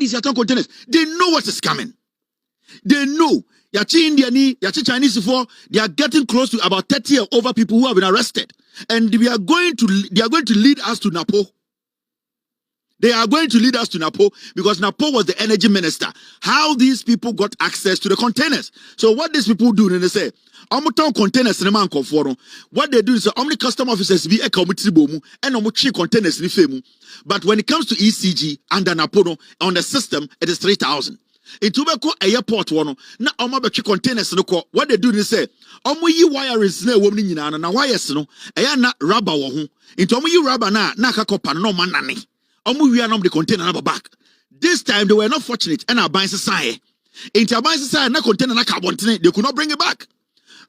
Chinese are containers. They know what is coming. They know. Yachi Indiani, Yachi Chinese for they are getting close to about 30 or over people who have been arrested. And they are going to lead us to Napo. They are going to lead us to Napo because Napo was the energy minister. How these people got access to the containers. So what these people do, they say, containers in the what they do is only custom officers be a committee bomu and containers in the. But when it comes to ECG under Napo on the system, it is 3,000. In Tobacco airport one na omabechi containers no ko what they do is say yi wire is na wom ni nyina na wires no eya na rubber wo ho into yi rubber na akakopa no manane wia no the container na back. This time they were not fortunate and aban sesai into aban sesai na container na carbon they could not bring it back.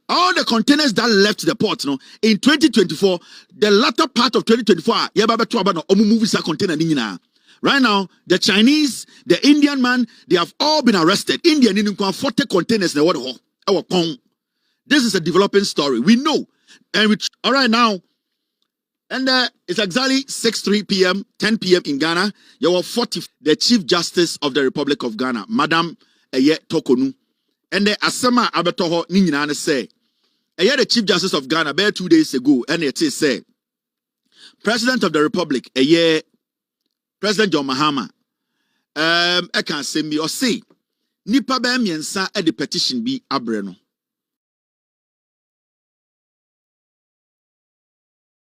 All the containers that left the port no in 2024, the latter part of 2024 ya ba beto aba no move sa container ni nyina. Right now, the Chinese, the Indian man, they have all been arrested. Indian in 40 containers in the water. This is a developing story. We know. And all right now, and it's exactly 6:03 p.m., 10 p.m. in Ghana. You were 40. The Chief Justice of the Republic of Ghana, Madam Eye Tokonu. And the Asema Abetoho Ninyana say, the Chief Justice of Ghana, about 2 days ago, and it is say, President of the Republic, President John Mahama, I can say me or say, Nipa ba miensa e the petition be abreno.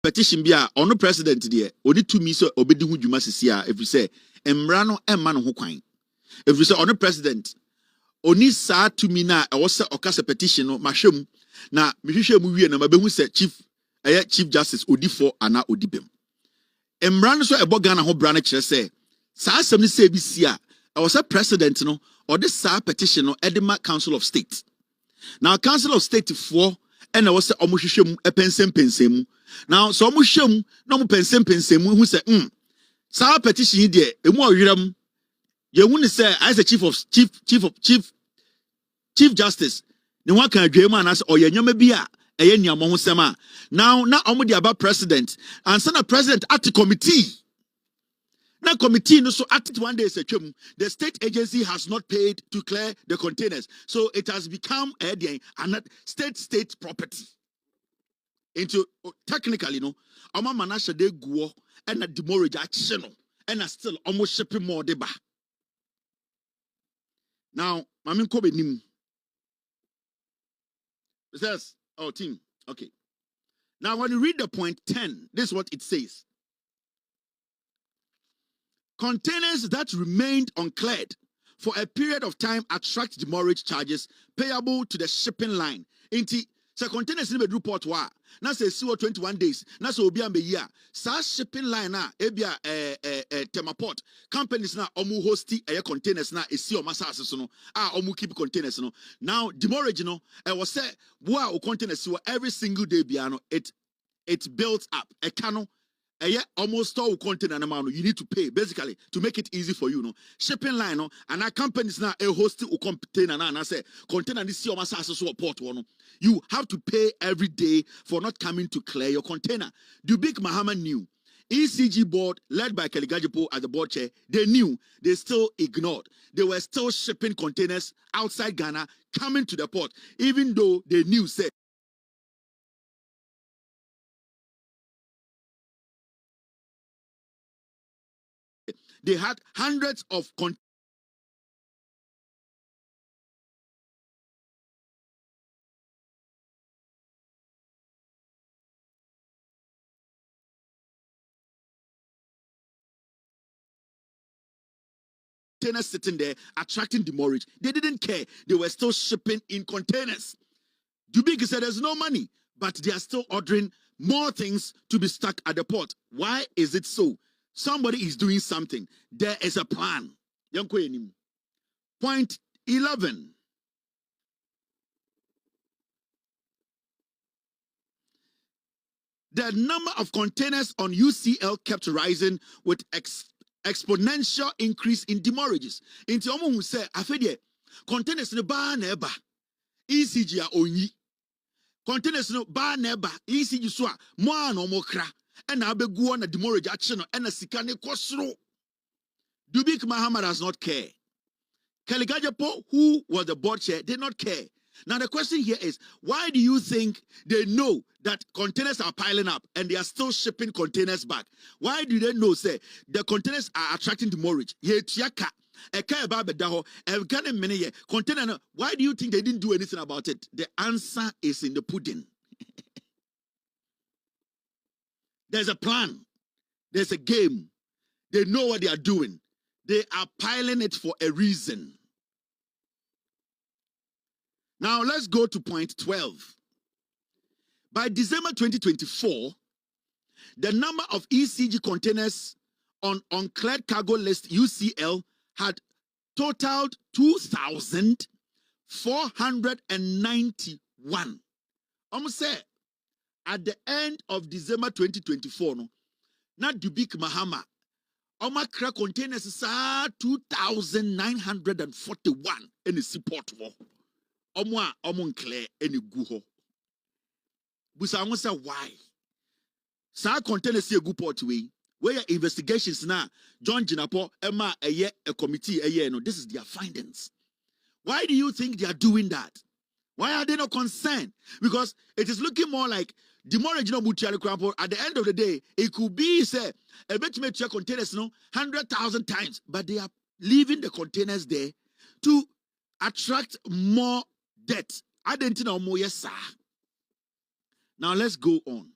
Petition be a ono president there, odi TUMI so obedi hu dwuma sisia if you say emra no emma no ho kwan. If you say ono president, oni sa TUMI na e wo se okasa petition no mahwem na mehwehwe mu wie na mabehu se chief justice odi for ana odi bem. Emran so ebo Ghana ho bra na kire say sa asem ni say bi si a was a president no or this sa petition no Edema Council of State. Now Council of State for and I was say omohwehwem pensem now so omohwem no mo pensem hu say sa petition de emu oyeram ye hu ni say as a chief justice ne wan kan adwem anas oyanyoma bi a now omudi about president and send a president at the committee. Now committee no so at it 1 day say the state agency has not paid to clear the containers. So it has become a state property. Into technically no ama manasha de guo and a demurrage action and still almost shipping more deba. Now mamin ko benim. It says oh, team. Okay. Now, when you read the point 10, this is what it says. Containers that remained uncleared for a period of time attract demurrage charges payable to the shipping line. Inti, so containers in the report wa. Now say 21 days. Now so obi ambe year. Sa shipping line na ebia temaport companies na omu hosti containers na esi o masase no omu keep containers no. Now demurrage no was say boa o containers every single day biano it builds up a cano almost all container amount you need to pay basically to make it easy for you shipping line no and our companies now a host o container na and I say container this your masase so port one you have to pay every day for not coming to clear your container. The big Mahama knew. ECG board led by Ghpage as the board chair, they knew, they still ignored. They were still shipping containers outside Ghana coming to the port even though they knew say they had hundreds of containers sitting there attracting demurrage. They didn't care. They were still shipping in containers. Dubig said there's no money, but they are still ordering more things to be stuck at the port. Why is it so? Somebody is doing something. There is a plan. Point 11. The number of containers on UCL kept rising with exponential increase in demurrages. Into omo who say afedie containers no ba na eba ECG a onyi containers no ba na eba ECG so a mo an omo kra e na abegu na demurrage action no e na sika ne kosoro. Dubik Mahama does not care. Kelly Gajapo, who was the board chair, did not care. Now the question here is, why do you think they know that containers are piling up and they are still shipping containers back? Why do they know, say, the containers are attracting demurrage? Why do you think they didn't do anything about it? The answer is in the pudding. There's a plan. There's a game. They know what they are doing. They are piling it for a reason. Now let's go to point 12. By December 2024, the number of ECG containers on uncleared cargo list UCL had totaled 2,491. Almost say at the end of December 2024, no, not Dubik Mahama. Oma crack containers is 2,941 in the seaport war. Omon clear any guho. Busa say why? Sa containers here port way. Where your investigations now, John Jinapo, Emma, a committee, no, this is their findings. Why do you think they are doing that? Why are they not concerned? Because it is looking more like the more original Mutiari Crampo, at the end of the day, it could be, say, a bit to make your containers, 100,000 times, but they are leaving the containers there to attract more debt. I didn't know more, yes, sir. Now let's go on.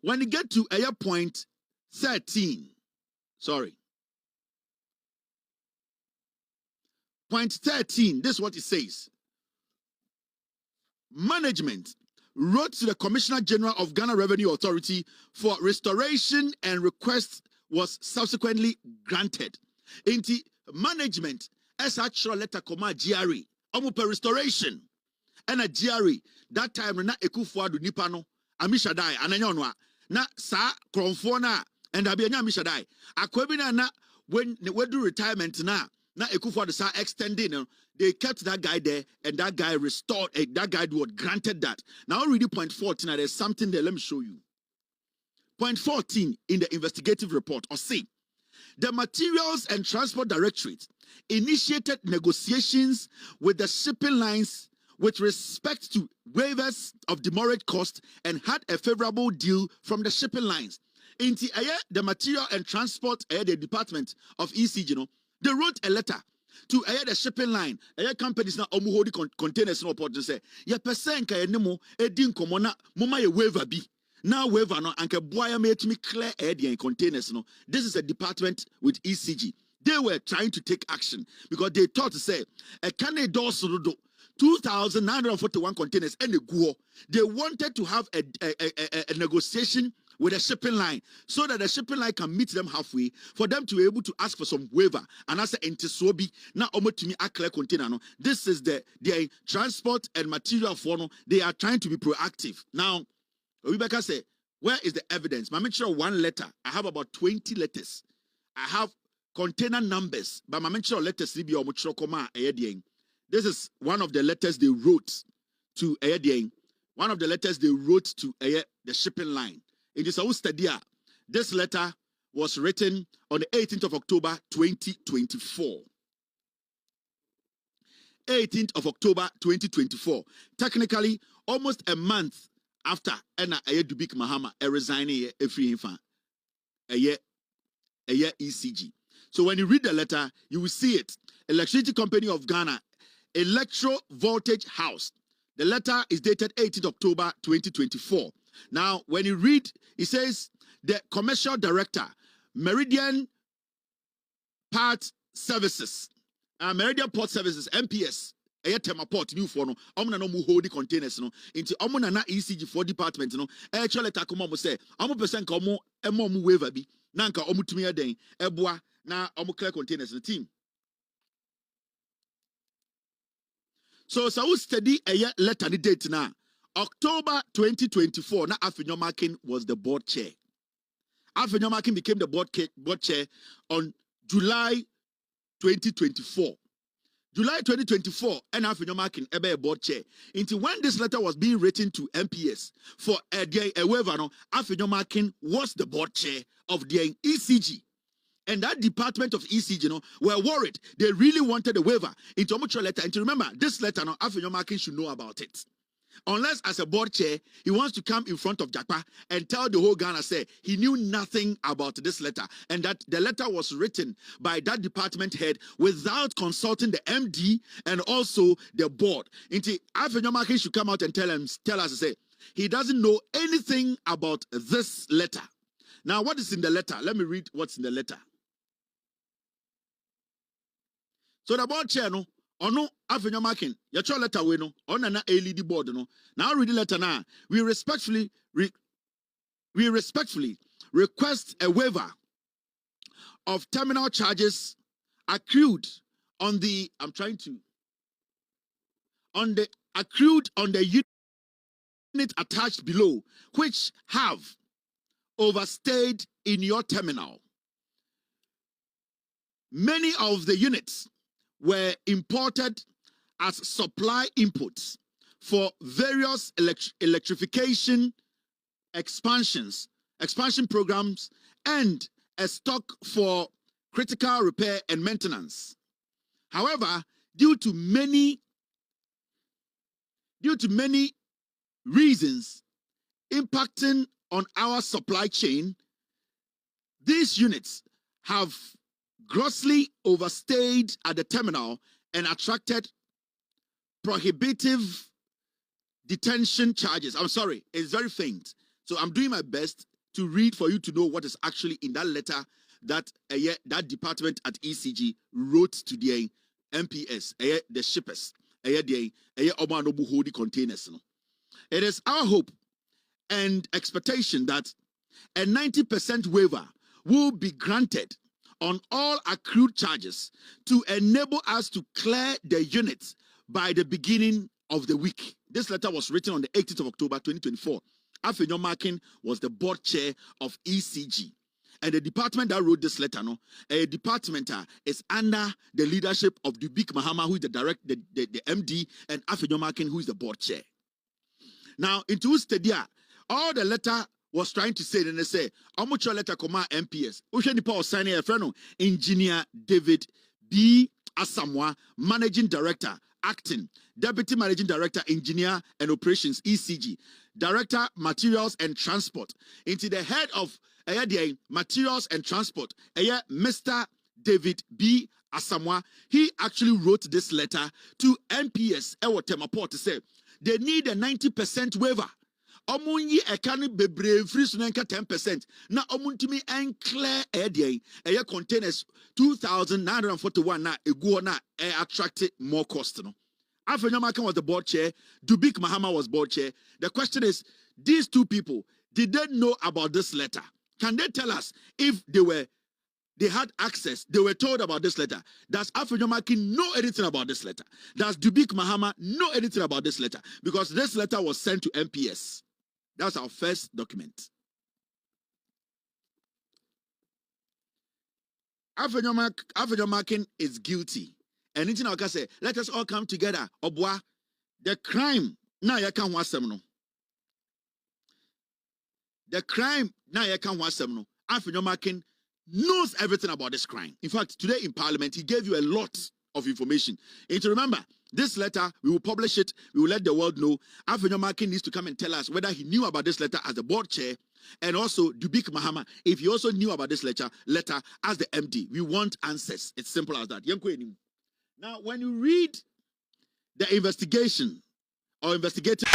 When you get to point 13, point 13, this is what it says. Management wrote to the Commissioner General of Ghana Revenue Authority for restoration and request was subsequently granted. Inti management as actual letter comma GRE per restoration and a GRE that time na ekufuadu nipano amishadai ananyonwa na sa kronfona and abianya amishadai akwabina na when we do retirement na ekufuadu sa extending they kept that guy there and that guy restored that guy would granted that. Now read point 14. There's something there, let me show you. Point 14 in the investigative report or see the Materials and Transport Directorate initiated negotiations with the shipping lines with respect to waivers of demurrage cost and had a favorable deal from the shipping lines. In the Material and Transport the Department of ECG, they wrote a letter to the shipping line. Companies now holding containers no port and say, "Ya percent ka enemo edin komona moma ye waiver bi." Now waiver no anke boya me to me clear the containers no. This is a department with ECG. They were trying to take action because they thought to say a Canada 2,941 containers and a go. They wanted to have a negotiation with a shipping line so that the shipping line can meet them halfway for them to be able to ask for some waiver. And I say entisobi na omo to me a clear container no. This is the transport and material for no. They are trying to be proactive. Now, Rebecca say, where is the evidence? I make sure one letter. I have about 20 letters. I have container numbers, but I make sure letters be this is one of the letters they wrote to one of the letters they wrote to the shipping line. It is a study. This letter was written on the 18th of October 2024. 18th of October 2024. Technically, almost a month after Dubik Mahama resigning a free infant ECG. So when you read the letter, you will see it. Electricity Company of Ghana, Electro Voltage House. The letter is dated 18th October 2024. Now, when you read, it says the commercial director, Meridian Port Services, Meridian Port Services, MPS, port new for no omna no mu hold the containers no into omna na ECG for department no actually letter come mo say omo person ka omo emo mu waiver bi na nka omo tumi eden eboa na omo clear containers the team. So we study a letter the date now October 2024 na Afenyo Markins was the board chair. Afenyo Markins became the board chair on July 2024. July 2024, and Afenyo Markins a board chair. Until when this letter was being written to MPS for a waiver, Afenyo Markins was the board chair of the ECG. And that department of ECG, were worried. They really wanted a waiver into a mutual letter. And to remember, this letter, Afenyo Markins should know about it. Unless, as a board chair, he wants to come in front of Jakpa and tell the whole Ghana, say, he knew nothing about this letter. And that the letter was written by that department head without consulting the MD and also the board. Until Afenyo Markins should come out and tell us, say, he doesn't know anything about this letter. Now, what is in the letter? Let me read what's in the letter. So the board chair, Ono Afenyo Markins, your letter we no, on na LED board no. Now read the letter now. We respectfully request a waiver of terminal charges accrued on the unit attached below, which have overstayed in your terminal. Many of the units were imported as supply inputs for various electrification expansion programs and a stock for critical repair and maintenance. However, due to many reasons impacting on our supply chain, these units have grossly overstayed at the terminal and attracted prohibitive detention charges. I'm sorry, it's very faint. So I'm doing my best to read for you to know what is actually in that letter that that department at ECG wrote to the MPS, the shippers, the Omanobu containers. It is our hope and expectation that a 90% waiver will be granted on all accrued charges to enable us to clear the units by the beginning of the week. This letter was written on the 18th of October 2024. Afenyo Markins was the board chair of ECG. And the department that wrote this letter, a department is under the leadership of Dubik Mahama, who is the MD, and Afenyo Markins, who is the board chair. Now, into Stadia, all the letter was trying to say, then they say, how much your letter come MPS? Usheni Paul signing a friend, Engineer David B. Asamoah, Managing Director, Acting, Deputy Managing Director, Engineer and Operations, ECG, Director, Materials and Transport, into the head of Materials and Transport, Mr. David B. Asamoah. He actually wrote this letter to MPS, Temapo, to say they need a 90% waiver. Omunyi ekani bebre free sunenka 10%. Na omuntimi enclear containers 2,941 na ego na attracted more cost. No. Afenyo Markins was the board chair. Dubik Mahama was board chair. The question is, these two people, did they know about this letter? Can they tell us if they had access, they were told about this letter? Does Afenyo Markins know anything about this letter? Does Dubik Mahama know anything about this letter? Because this letter was sent to MPS. That's our first document. Afenyo Markins is guilty. And anything I can say, let us all come together. Obwa, the crime, now you can't watch them. The crime, now you can't watch them. Afenyo Markins knows everything about this crime. In fact, today in Parliament, he gave you a lot of information. And to remember, this letter, we will publish it, we will let the world know. Afenyo Markins needs to come and tell us whether he knew about this letter as the board chair, and also Dubik Mahama, if he also knew about this letter as the MD. We want answers. It's simple as that. Now, when you read the investigation or investigative